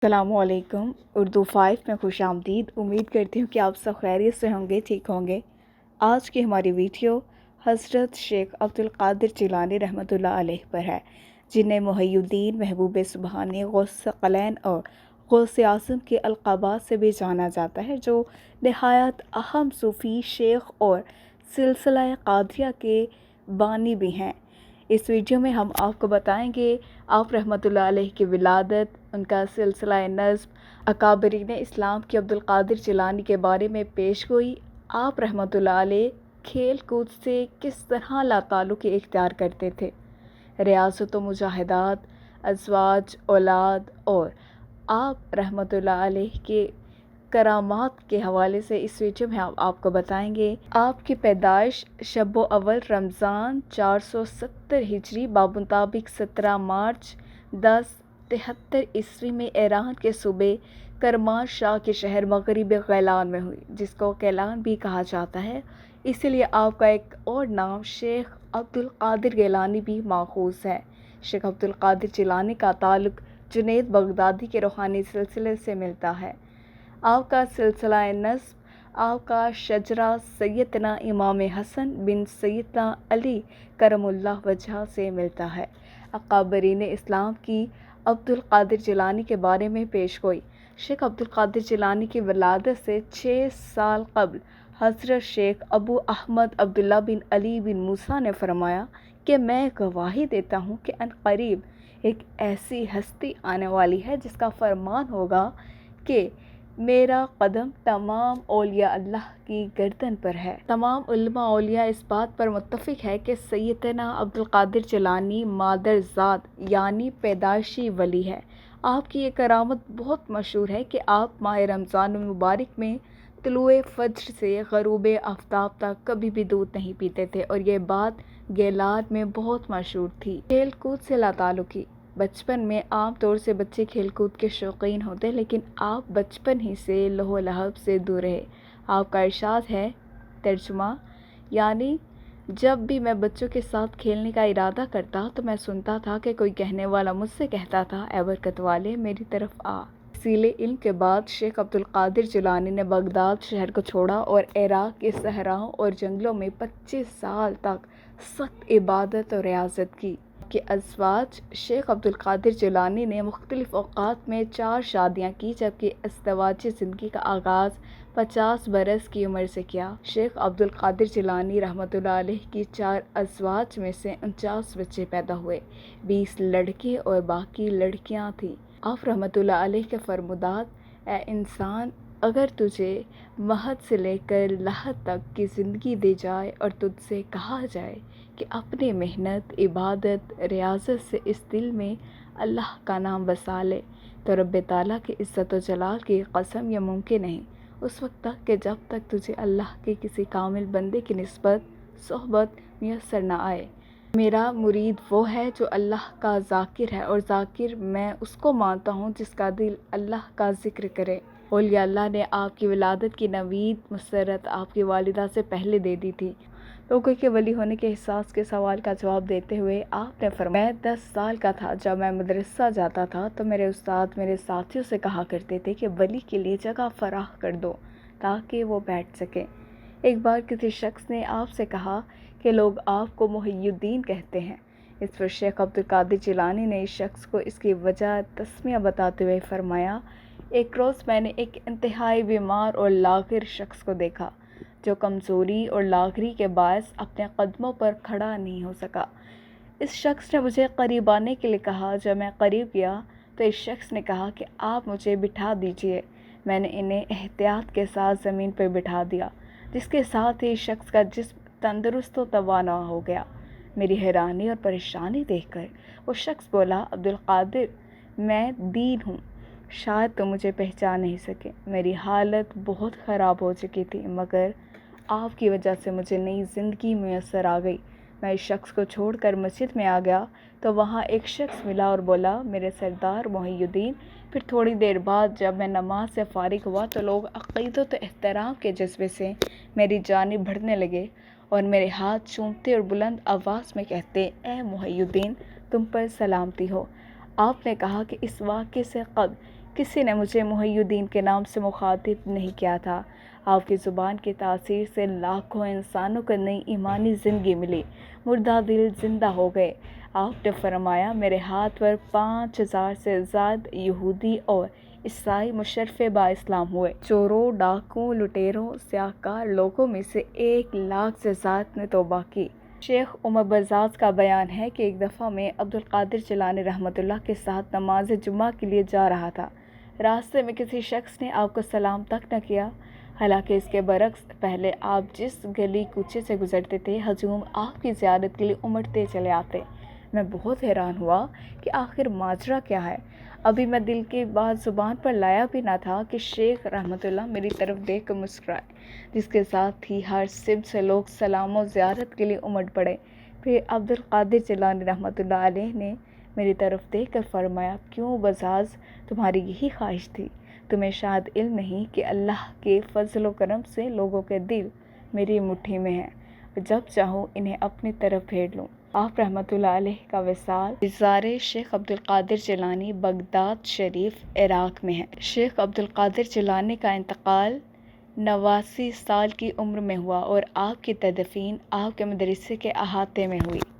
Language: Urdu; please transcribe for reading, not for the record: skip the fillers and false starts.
السلام علیکم۔ اردو 5 میں خوش آمدید۔ امید کرتی ہوں کہ آپ سب خیریت سے ہوں گے، ٹھیک ہوں گے۔ آج کی ہماری ویڈیو حضرت شیخ عبدالقادر جیلانی رحمۃ اللہ علیہ پر ہے، جنہیں محی الدین، محبوب سبحانی، غوث ثقلین اور غوث اعظم کے القابات سے بھی جانا جاتا ہے، جو نہایت اہم صوفی شیخ اور سلسلہ قادریہ کے بانی بھی ہیں۔ اس ویڈیو میں ہم آپ کو بتائیں گے آپ رحمۃ اللہ علیہ کی ولادت، ان کا سلسلہ نسب، اکابرین اسلام کی عبدالقادر جیلانی کے بارے میں پیش گوئی، آپ رحمۃ اللہ علیہ کھیل کود سے کس طرح لا تعلقی اختیار کرتے تھے، ریاضت و مجاہدات، ازواج، اولاد اور آپ رحمۃ اللہ علیہ کے کرامات کے حوالے سے اس ویڈیو میں ہم آپ کو بتائیں گے۔ آپ کی پیدائش شب و اول رمضان 470 ہجری بمطابق 17 مارچ 1073 عیسوی میں ایران کے صوبے کرمان شاہ کے شہر مغربی غیلان میں ہوئی، جس کو کیلان بھی کہا جاتا ہے۔ اسی لیے آپ کا ایک اور نام شیخ عبدالقادر گیلانی بھی ماخوذ ہے۔ شیخ عبدالقادر جیلانی کا تعلق جنید بغدادی کے روحانی سلسلے سے ملتا ہے۔ آپ کا سلسلہ نسب، آپ کا شجرہ سیدنا امام حسن بن سیدنا علی کرم اللہ وجہہ سے ملتا ہے۔ اکابرین اسلام کی عبدالقادر جیلانی کے بارے میں پیش گوئی۔ شیخ عبدالقادر جیلانی کی ولادت سے 6 سال قبل حضرت شیخ ابو احمد عبداللہ بن علی بن موسیٰ نے فرمایا کہ میں گواہی دیتا ہوں کہ عنقریب ایک ایسی ہستی آنے والی ہے جس کا فرمان ہوگا کہ میرا قدم تمام اولیاء اللہ کی گردن پر ہے۔ تمام علماء اولیاء اس بات پر متفق ہے کہ سیدنا عبدالقادر جیلانی مادر ذات یعنی پیدائشی ولی ہے۔ آپ کی یہ کرامت بہت مشہور ہے کہ آپ ماہ رمضان المبارک میں طلوع فجر سے غروب آفتاب تک کبھی بھی دودھ نہیں پیتے تھے، اور یہ بات گیلان میں بہت مشہور تھی۔ کھیل کود سے لا تعلقی۔ بچپن میں عام طور سے بچے کھیل کود کے شوقین ہوتے، لیکن آپ بچپن ہی سے لہو و لہب سے دور رہے۔ آپ کا ارشاد ہے، ترجمہ یعنی جب بھی میں بچوں کے ساتھ کھیلنے کا ارادہ کرتا تو میں سنتا تھا کہ کوئی کہنے والا مجھ سے کہتا تھا، اے برکت والے میری طرف آ۔ تحصیل علم کے بعد شیخ عبدالقادر جیلانی نے بغداد شہر کو چھوڑا اور عراق کے صحراؤں اور جنگلوں میں 25 سال تک سخت عبادت اور ریاضت کی۔ کے ازواج شیخ عبدالقادر جیلانی نے مختلف اوقات میں 4 شادیاں کی، جبکہ ازدواجی زندگی کا آغاز 50 برس کی عمر سے کیا۔ شیخ عبدالقادر جیلانی رحمۃ اللہ علیہ کی 4 ازواج میں سے 49 بچے پیدا ہوئے، 20 لڑکے اور باقی لڑکیاں تھیں۔ آپ رحمۃ اللہ علیہ کے فرمودات، اے انسان، اگر تجھے مہد سے لے کر لحد تک کی زندگی دی جائے اور تجھ سے کہا جائے کہ اپنی محنت، عبادت، ریاضت سے اس دل میں اللہ کا نام بسا لے، تو رب تعالیٰ کی عزت و جلال کی قسم یہ ممکن نہیں، اس وقت تک کہ جب تک تجھے اللہ کے کسی کامل بندے کی نسبت صحبت میسر نہ آئے۔ میرا مرید وہ ہے جو اللہ کا ذاکر ہے، اور ذاکر میں اس کو مانتا ہوں جس کا دل اللہ کا ذکر کرے۔ اولیاء اللہ نے آپ کی ولادت کی نوید مسرت آپ کی والدہ سے پہلے دے دی تھی۔ لوگوں کے ولی ہونے کے احساس کے سوال کا جواب دیتے ہوئے آپ نے فرمایا، میں 10 سال کا تھا جب میں مدرسہ جاتا تھا تو میرے استاد میرے ساتھیوں سے کہا کرتے تھے کہ ولی کے لیے جگہ فراخ کر دو تاکہ وہ بیٹھ سکیں۔ ایک بار کسی شخص نے آپ سے کہا کہ لوگ آپ کو محی الدین کہتے ہیں۔ اس پر شیخ عبدالقادر جیلانی نے اس شخص کو اس کی وجہ تسمیہ بتاتے ہوئے فرمایا، ایک روز میں نے ایک انتہائی بیمار اور لاغر شخص کو دیکھا جو کمزوری اور لاغری کے باعث اپنے قدموں پر کھڑا نہیں ہو سکا۔ اس شخص نے مجھے قریب آنے کے لیے کہا۔ جب میں قریب گیا تو اس شخص نے کہا کہ آپ مجھے بٹھا دیجئے۔ میں نے انہیں احتیاط کے ساتھ زمین پر بٹھا دیا، جس کے ساتھ ہی شخص کا جسم تندرست و توانا ہو گیا۔ میری حیرانی اور پریشانی دیکھ کر وہ شخص بولا، عبدالقادر، میں دین ہوں، شاید تم مجھے پہچان نہیں سکے۔ میری حالت بہت خراب ہو چکی تھی، مگر آپ کی وجہ سے مجھے نئی زندگی میسر آ گئی۔ میں اس شخص کو چھوڑ کر مسجد میں آ گیا تو وہاں ایک شخص ملا اور بولا، میرے سردار محی الدین۔ پھر تھوڑی دیر بعد جب میں نماز سے فارغ ہوا تو لوگ عقیدت و احترام کے جذبے سے میری جانب بڑھنے لگے اور میرے ہاتھ چومتے اور بلند آواز میں کہتے، اے محی الدین، تم پر سلامتی ہو۔ آپ نے کہا کہ اس واقعے سے قبل کسی نے مجھے محی الدین کے نام سے مخاطب نہیں کیا تھا۔ آپ کی زبان کی تاثیر سے لاکھوں انسانوں کو نئی ایمانی زندگی ملی، مردہ دل زندہ ہو گئے۔ آپ نے فرمایا، میرے ہاتھ پر 5000 سے زائد یہودی اور عیسائی مشرف با اسلام ہوئے۔ چوروں، ڈاکوؤں، لٹیروں، سیاہکار لوگوں میں سے 1,00,000 سے زائد نے توبہ کی۔ شیخ عمر بزاز کا بیان ہے کہ ایک دفعہ میں عبدالقادر جیلانی رحمۃ اللہ کے ساتھ نماز جمعہ کے لیے جا رہا تھا۔ راستے میں کسی شخص نے آپ کو سلام تک نہ کیا، حالانکہ اس کے برعکس پہلے آپ جس گلی کوچے سے گزرتے تھے، ہجوم آپ کی زیارت کے لیے امٹتے چلے آتے۔ میں بہت حیران ہوا کہ آخر ماجرا کیا ہے۔ ابھی میں دل کی بات زبان پر لایا بھی نہ تھا کہ شیخ رحمۃ اللہ میری طرف دیکھ کر مسکرائے، جس کے ساتھ ہی ہر سمت سے لوگ سلام و زیارت کے لیے امٹ پڑے۔ پھر عبدالقادر جیلانی رحمۃ اللہ علیہ نے میری طرف دیکھ کر فرمایا، کیوں بزاز، تمہاری یہی خواہش تھی؟ تمہیں شاید علم نہیں کہ اللہ کے فضل و کرم سے لوگوں کے دل میری مٹھی میں ہیں، اور جب چاہوں انہیں اپنی طرف پھیر لوں۔ آپ رحمۃ اللہ علیہ کا وصال مزار شیخ عبدالقادر جیلانی بغداد شریف عراق میں ہے۔ شیخ عبدالقادر جیلانی کا انتقال 89 سال کی عمر میں ہوا اور آپ کی تدفین آپ کے مدرسے کے احاطے میں ہوئی۔